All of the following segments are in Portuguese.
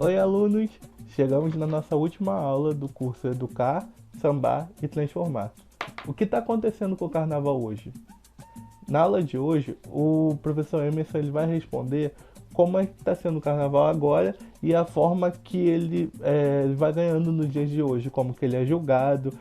Oi, alunos! Chegamos na nossa última aula do curso Educar, Sambar e Transformar. O que está acontecendo com o carnaval hoje? Na aula de hoje, o professor Emerson ele vai responder como é que está sendo o carnaval agora e a forma que ele vai ganhando nos dias de hoje, como que ele é julgado,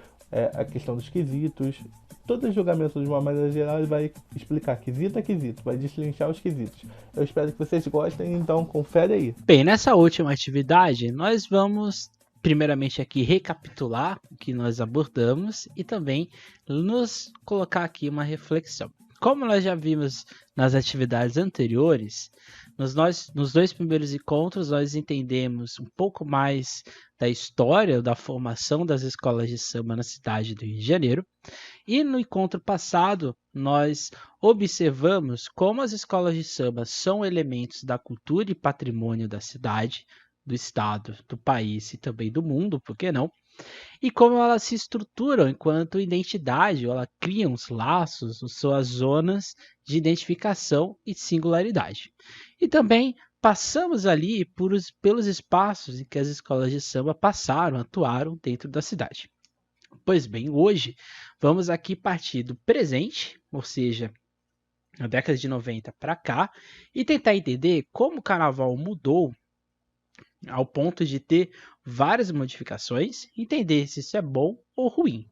a questão dos quesitos. Todo o julgamento de uma maneira geral ele vai explicar quesito a quesito, vai destrinchar os quesitos. Eu espero que vocês gostem, então confere aí. Bem, nessa última atividade, nós vamos primeiramente aqui recapitular o que nós abordamos e também nos colocar aqui uma reflexão. Como nós já vimos nas atividades anteriores, nos dois primeiros encontros nós entendemos um pouco mais da história, da formação das escolas de samba na cidade do Rio de Janeiro. E no encontro passado, nós observamos como as escolas de samba são elementos da cultura e patrimônio da cidade, do estado, do país e também do mundo, por que não? E como elas se estruturam enquanto identidade, ela cria uns laços, suas zonas de identificação e singularidade. E também passamos ali pelos espaços em que as escolas de samba passaram, atuaram dentro da cidade. Pois bem, hoje vamos aqui partir do presente, ou seja, na década de 90 para cá, e tentar entender como o carnaval mudou ao ponto de ter várias modificações, entender se isso é bom ou ruim.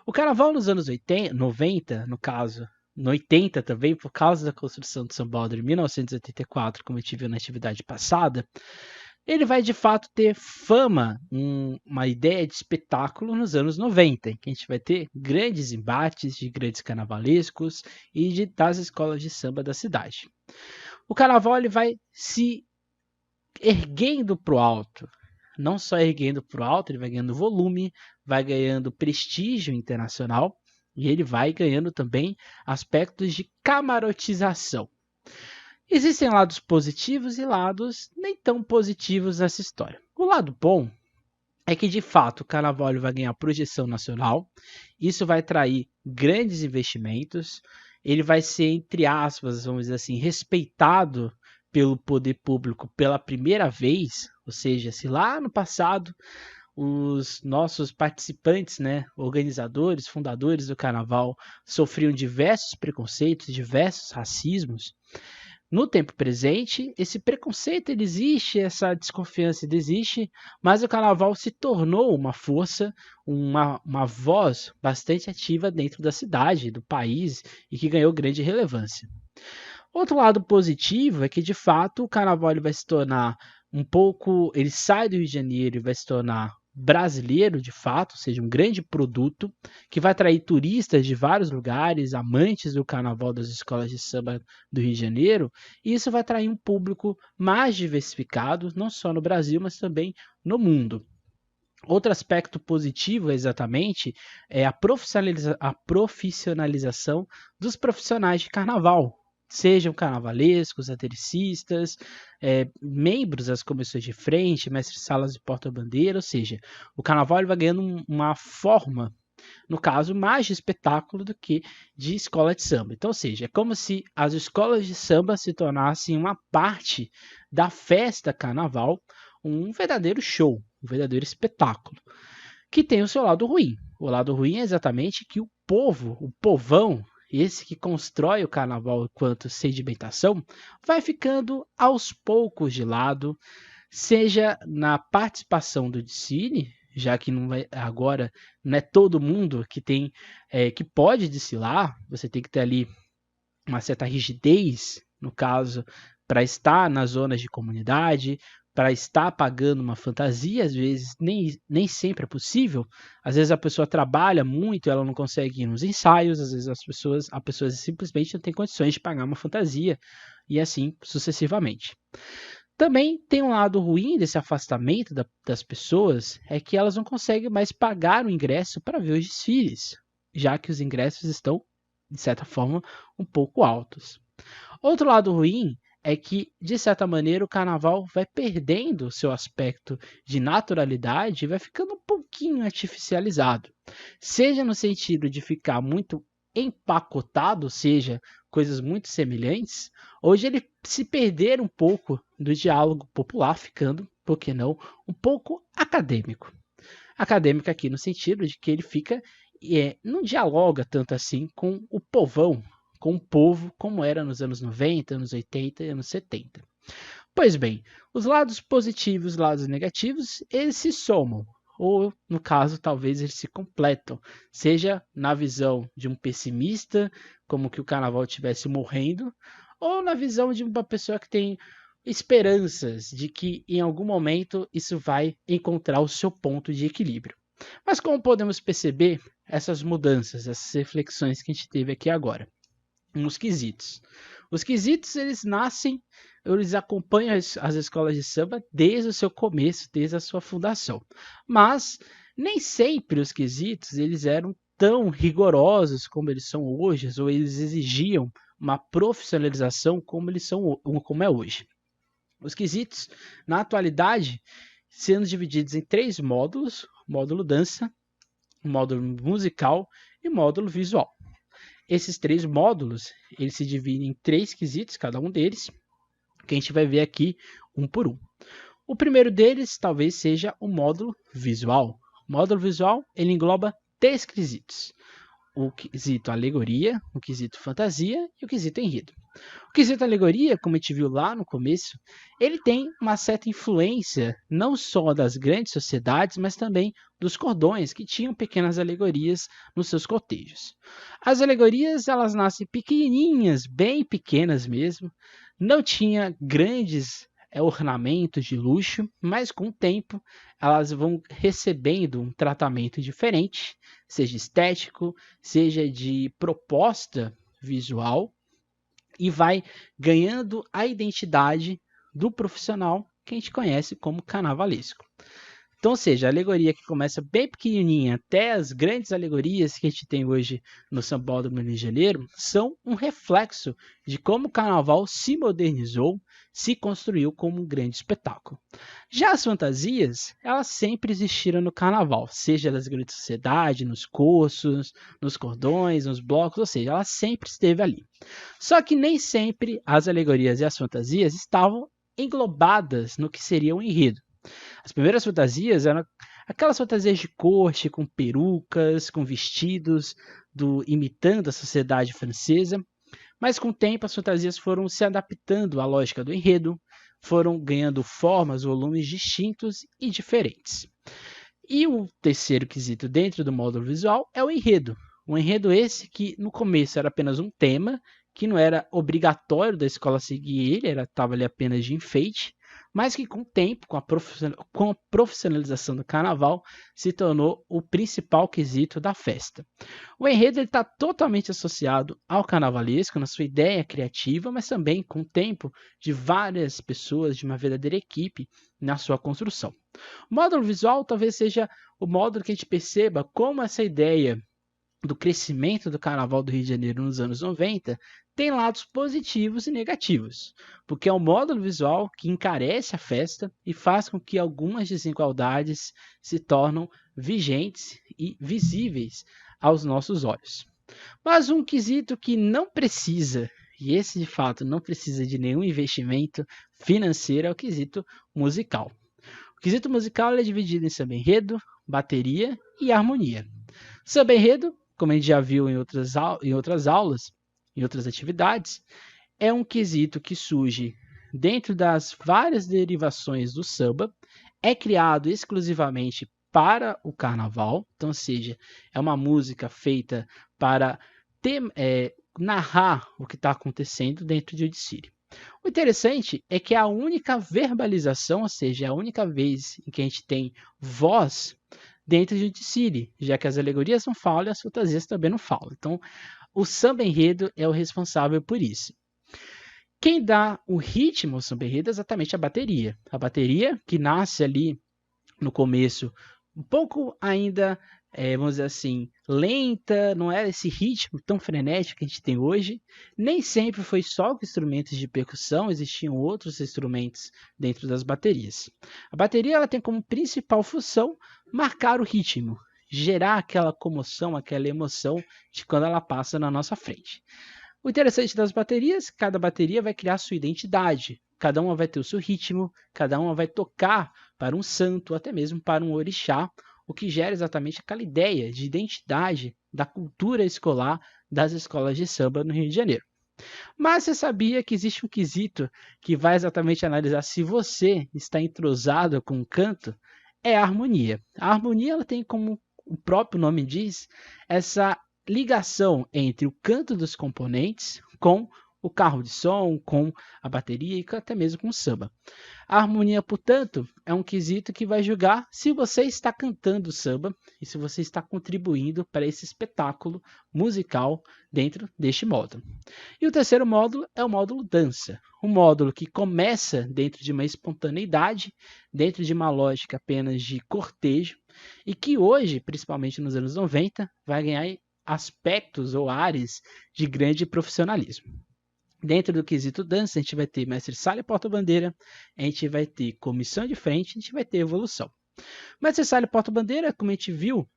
O carnaval nos anos 80, 90, no caso, no 80 também, por causa da construção de São Paulo em 1984, como eu tive na atividade passada, ele vai de fato ter fama, uma ideia de espetáculo nos anos 90, em que a gente vai ter grandes embates de grandes carnavalescos e das escolas de samba da cidade. O carnaval ele vai se erguendo para o alto, não só erguendo para o alto, ele vai ganhando volume, vai ganhando prestígio internacional e ele vai ganhando também aspectos de camarotização. Existem lados positivos e lados nem tão positivos nessa história. O lado bom é que, de fato, o carnaval vai ganhar projeção nacional, isso vai atrair grandes investimentos, ele vai ser, entre aspas, vamos dizer assim, respeitado pelo poder público pela primeira vez, ou seja, se lá no passado os nossos participantes, organizadores, fundadores do carnaval, sofriam diversos preconceitos, diversos racismos, no tempo presente, esse preconceito ele existe, essa desconfiança ele existe, mas o carnaval se tornou uma força, uma voz bastante ativa dentro da cidade, do país, e que ganhou grande relevância. Outro lado positivo é que, de fato, o carnaval ele vai se tornar ele sai do Rio de Janeiro e vai se tornar brasileiro, de fato, ou seja, um grande produto que vai atrair turistas de vários lugares, amantes do carnaval das escolas de samba do Rio de Janeiro, e isso vai atrair um público mais diversificado, não só no Brasil, mas também no mundo. Outro aspecto positivo, exatamente, é a profissionalização dos profissionais de carnaval, sejam carnavalescos, atericistas, membros das comissões de frente, mestres-salas de porta-bandeira, ou seja, o carnaval ele vai ganhando uma forma, no caso, mais de espetáculo do que de escola de samba. Então, ou seja, é como se as escolas de samba se tornassem uma parte da festa carnaval, um verdadeiro show, um verdadeiro espetáculo, que tem o seu lado ruim. O lado ruim é exatamente que o povão, esse que constrói o carnaval enquanto sedimentação, vai ficando aos poucos de lado, seja na participação do desfile, já que agora não é todo mundo que pode desfilar, você tem que ter ali uma certa rigidez, no caso, para estar nas zonas de comunidade, para estar pagando uma fantasia, às vezes nem sempre é possível. Às vezes a pessoa trabalha muito, ela não consegue ir nos ensaios, às vezes a pessoa simplesmente não tem condições de pagar uma fantasia, e assim sucessivamente. Também tem um lado ruim desse afastamento das pessoas, é que elas não conseguem mais pagar o ingresso para ver os desfiles, já que os ingressos estão, de certa forma, um pouco altos. Outro lado ruim é que, de certa maneira, o carnaval vai perdendo seu aspecto de naturalidade e vai ficando um pouquinho artificializado. Seja no sentido de ficar muito empacotado, ou seja, coisas muito semelhantes, hoje ele se perder um pouco do diálogo popular, ficando por que não, um pouco acadêmico. Acadêmico aqui no sentido de que ele fica, não dialoga tanto assim com o povão, com o povo, como era nos anos 90, anos 80 e anos 70. Pois bem, os lados positivos e os lados negativos, eles se somam, ou no caso, talvez eles se completam, seja na visão de um pessimista, como que o carnaval estivesse morrendo, ou na visão de uma pessoa que tem esperanças de que em algum momento isso vai encontrar o seu ponto de equilíbrio. Mas como podemos perceber essas mudanças, essas reflexões que a gente teve aqui agora? Nos quesitos. Os quesitos, eles nascem, eles acompanham as escolas de samba desde o seu começo, desde a sua fundação. Mas nem sempre os quesitos eles eram tão rigorosos como eles são hoje, ou eles exigiam uma profissionalização como é hoje. Os quesitos, na atualidade, sendo divididos em 3 módulos: módulo dança, módulo musical e módulo visual. Esses 3 módulos, eles se dividem em 3 quesitos, cada um deles, que a gente vai ver aqui um por um. O primeiro deles talvez seja o módulo visual. O módulo visual, ele engloba 3 quesitos: o quesito alegoria, o quesito fantasia e o quesito enredo. O quesito alegoria, como a gente viu lá no começo, ele tem uma certa influência não só das grandes sociedades, mas também dos cordões, que tinham pequenas alegorias nos seus cortejos. As alegorias, elas nascem pequenininhas, bem pequenas mesmo, não tinha grandes ornamentos de luxo, mas com o tempo elas vão recebendo um tratamento diferente, seja estético, seja de proposta visual, e vai ganhando a identidade do profissional que a gente conhece como carnavalesco. Então, ou seja, a alegoria que começa bem pequenininha até as grandes alegorias que a gente tem hoje no Sambódromo do Rio de Janeiro são um reflexo de como o carnaval se modernizou, se construiu como um grande espetáculo. Já as fantasias, elas sempre existiram no carnaval, seja das grandes sociedades, nos cursos, nos cordões, nos blocos, ou seja, ela sempre esteve ali. Só que nem sempre as alegorias e as fantasias estavam englobadas no que seria o enredo. As primeiras fantasias eram aquelas fantasias de corte, com perucas, com vestidos, imitando a sociedade francesa. Mas com o tempo as fantasias foram se adaptando à lógica do enredo, foram ganhando formas, volumes distintos e diferentes. E o terceiro quesito dentro do módulo visual é o enredo. O enredo esse que no começo era apenas um tema, que não era obrigatório da escola seguir ele, estava ali apenas de enfeite, mas que com o tempo, com a profissionalização do carnaval, se tornou o principal quesito da festa. O enredo está totalmente associado ao carnavalesco, na sua ideia criativa, mas também com o tempo de várias pessoas, de uma verdadeira equipe na sua construção. O módulo visual talvez seja o módulo que a gente perceba como essa ideia do crescimento do carnaval do Rio de Janeiro nos anos 90 tem lados positivos e negativos, porque é um módulo visual que encarece a festa e faz com que algumas desigualdades se tornem vigentes e visíveis aos nossos olhos. Mas um quesito que não precisa, e esse de fato não precisa de nenhum investimento financeiro, é o quesito musical. O quesito musical é dividido em samba enredo, bateria e harmonia. Samba enredo, como a gente já viu em outras aulas, em outras atividades, é um quesito que surge dentro das várias derivações do samba, é criado exclusivamente para o carnaval, então, ou seja, é uma música feita para narrar o que está acontecendo dentro de desfile. O interessante é que é a única verbalização, ou seja, é a única vez em que a gente tem voz dentro de desfile, já que as alegorias não falam e as fantasias também não falam. Então, o samba enredo é o responsável por isso. Quem dá o ritmo ao samba enredo é exatamente a bateria. A bateria que nasce ali no começo, um pouco ainda, vamos dizer assim, lenta, não era esse ritmo tão frenético que a gente tem hoje. Nem sempre foi só com instrumentos de percussão, existiam outros instrumentos dentro das baterias. A bateria ela tem como principal função marcar o ritmo, gerar aquela comoção, aquela emoção de quando ela passa na nossa frente. O interessante das baterias, cada bateria vai criar sua identidade. cada uma vai ter o seu ritmo, cada uma vai tocar para um santo, até mesmo para um orixá, o que gera exatamente aquela ideia de identidade da cultura escolar das escolas de samba no Rio de Janeiro. Mas você sabia que existe um quesito que vai exatamente analisar se você está entrosado com o canto? É a harmonia. A harmonia ela tem, como o próprio nome diz, essa ligação entre o canto dos componentes com o carro de som, com a bateria e até mesmo com o samba. A harmonia, portanto, é um quesito que vai julgar se você está cantando samba e se você está contribuindo para esse espetáculo musical dentro deste módulo. E o terceiro módulo é o módulo dança, um módulo que começa dentro de uma espontaneidade, dentro de uma lógica apenas de cortejo, e que hoje, principalmente nos anos 90, vai ganhar aspectos ou áreas de grande profissionalismo. Dentro do quesito dança, a gente vai ter mestre-sala e porta-bandeira, a gente vai ter comissão de frente, a gente vai ter evolução. Mestre-sala e porta-bandeira, como a gente viu,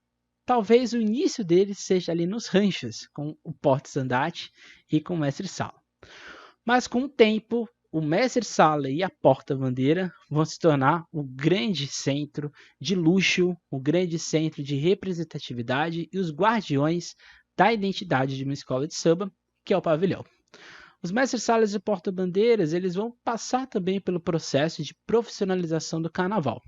talvez o início dele seja ali nos ranchos, com o porta-estandarte e com o mestre-sala. Mas com o tempo, o mestre-sala e a porta-bandeira vão se tornar o grande centro de luxo, o grande centro de representatividade e os guardiões da identidade de uma escola de samba, que é o pavilhão. Os mestres-salas e porta-bandeiras, eles vão passar também pelo processo de profissionalização do carnaval.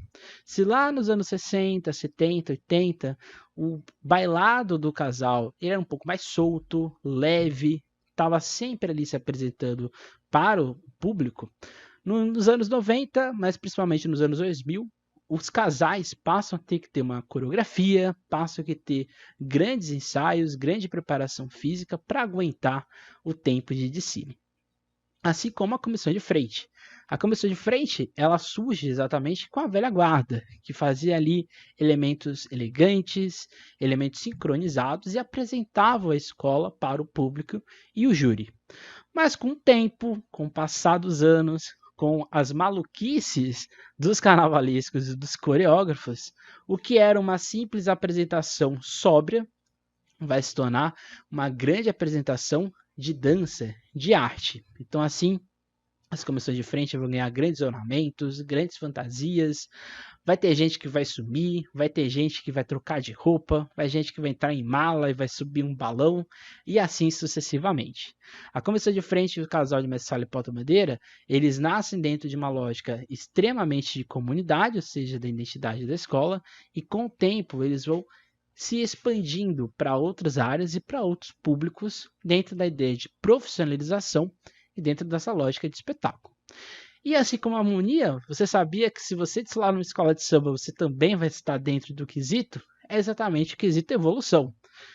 Se lá nos anos 60, 70, 80, o bailado do casal era um pouco mais solto, leve, estava sempre ali se apresentando para o público, nos anos 90, mas principalmente nos anos 2000, os casais passam a ter que ter uma coreografia, passam a ter que ter grandes ensaios, grande preparação física para aguentar o tempo de desfile. Assim como a comissão de frente. A comissão de frente, ela surge exatamente com a velha guarda, que fazia ali elementos elegantes, elementos sincronizados e apresentava a escola para o público e o júri. Mas com o tempo, com o passar dos anos, com as maluquices dos carnavalescos e dos coreógrafos, o que era uma simples apresentação sóbria vai se tornar uma grande apresentação de dança, de arte. Então, assim, as comissões de frente vão ganhar grandes ornamentos, grandes fantasias. Vai ter gente que vai sumir, vai ter gente que vai trocar de roupa, vai ter gente que vai entrar em mala e vai subir um balão, e assim sucessivamente. A comissão de frente e o casal de mestre-sala e porta-bandeira, eles nascem dentro de uma lógica extremamente de comunidade, ou seja, da identidade da escola, e com o tempo eles vão se expandindo para outras áreas e para outros públicos dentro da ideia de profissionalização e dentro dessa lógica de espetáculo. E assim como a harmonia, você sabia que se você desfilar numa escola de samba, você também vai estar dentro do quesito? É exatamente o quesito evolução.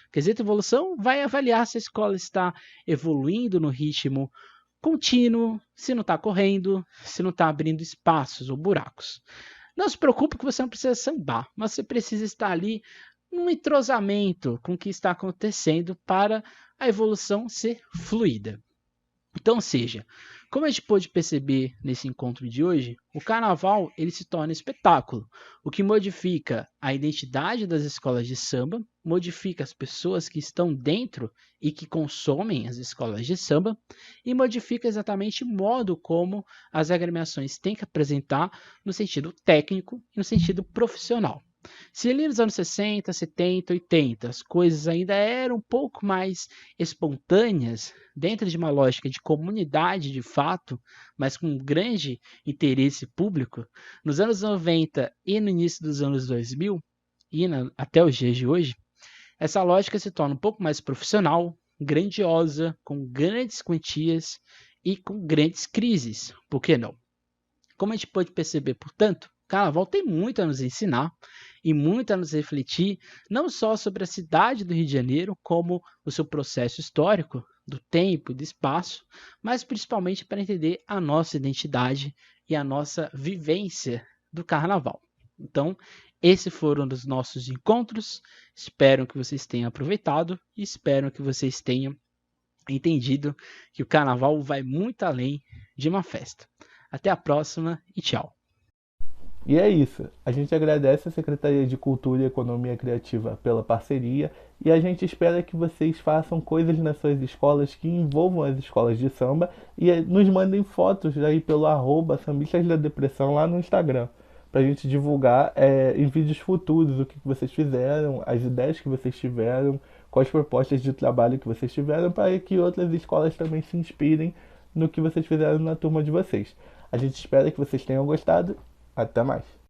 O quesito evolução vai avaliar se a escola está evoluindo no ritmo contínuo, se não está correndo, se não está abrindo espaços ou buracos. Não se preocupe que você não precisa sambar, mas você precisa estar ali num entrosamento com o que está acontecendo para a evolução ser fluida. Então, seja, como a gente pôde perceber nesse encontro de hoje, o carnaval ele se torna espetáculo, o que modifica a identidade das escolas de samba, modifica as pessoas que estão dentro e que consomem as escolas de samba, e modifica exatamente o modo como as agremiações têm que apresentar no sentido técnico e no sentido profissional. Se ali nos anos 60, 70, 80 as coisas ainda eram um pouco mais espontâneas, dentro de uma lógica de comunidade de fato, mas com um grande interesse público, nos anos 90 e no início dos anos 2000, e até os dias de hoje, essa lógica se torna um pouco mais profissional, grandiosa, com grandes quantias e com grandes crises. Por que não? Como a gente pode perceber, portanto, o carnaval tem muito a nos ensinar e muito a nos refletir, não só sobre a cidade do Rio de Janeiro, como o seu processo histórico, do tempo e do espaço, mas principalmente para entender a nossa identidade e a nossa vivência do carnaval. Então, esses foram os nossos encontros, espero que vocês tenham aproveitado e espero que vocês tenham entendido que o carnaval vai muito além de uma festa. Até a próxima e tchau! E é isso. A gente agradece a Secretaria de Cultura e Economia Criativa pela parceria e a gente espera que vocês façam coisas nas suas escolas que envolvam as escolas de samba e nos mandem fotos aí pelo Sambistas da Depressão lá no Instagram, para a gente divulgar em vídeos futuros o que vocês fizeram, as ideias que vocês tiveram, quais propostas de trabalho que vocês tiveram, para que outras escolas também se inspirem no que vocês fizeram na turma de vocês. A gente espera que vocês tenham gostado. Até mais.